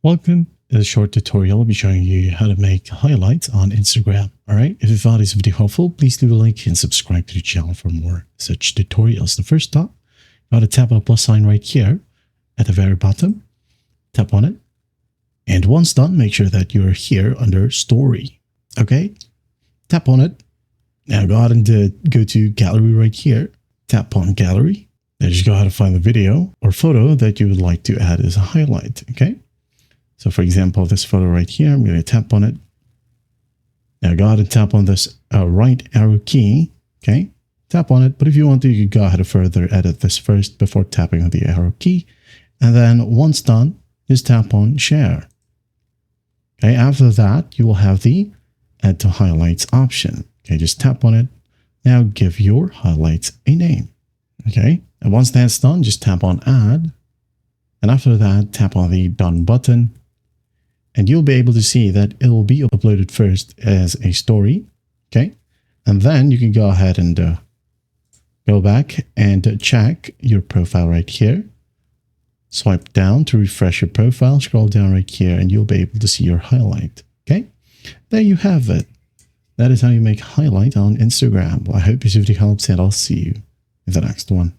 Welcome. In this short tutorial, I'll be showing you how to make highlights on Instagram. Alright, if you found this video helpful, please leave a like and subscribe to the channel for more such tutorials. The first step, you gotta tap on the plus sign right here at the very bottom. Tap on it. And once done, make sure that you're here under story. Okay, tap on it. Now go ahead and go to gallery right here. Tap on gallery. Now just go ahead and find the video or photo that you would like to add as a highlight. Okay. So for example, this photo right here, I'm going to tap on it. Now go ahead and tap on this right arrow key. Okay, tap on it. But if you want to, you can go ahead and further edit this first before tapping on the arrow key. And then once done, just tap on share. Okay, after that, you will have the add to highlights option. Okay, just tap on it. Now give your highlights a name. Okay, and once that's done, just tap on add. And after that, tap on the done button. And you'll be able to see that it will be uploaded first as a story. Okay. And then you can go ahead and go back and check your profile right here. Swipe down to refresh your profile. Scroll down right here and you'll be able to see your highlight. Okay. There you have it. That is how you make highlight on Instagram. Well, I hope this video helps and I'll see you in the next one.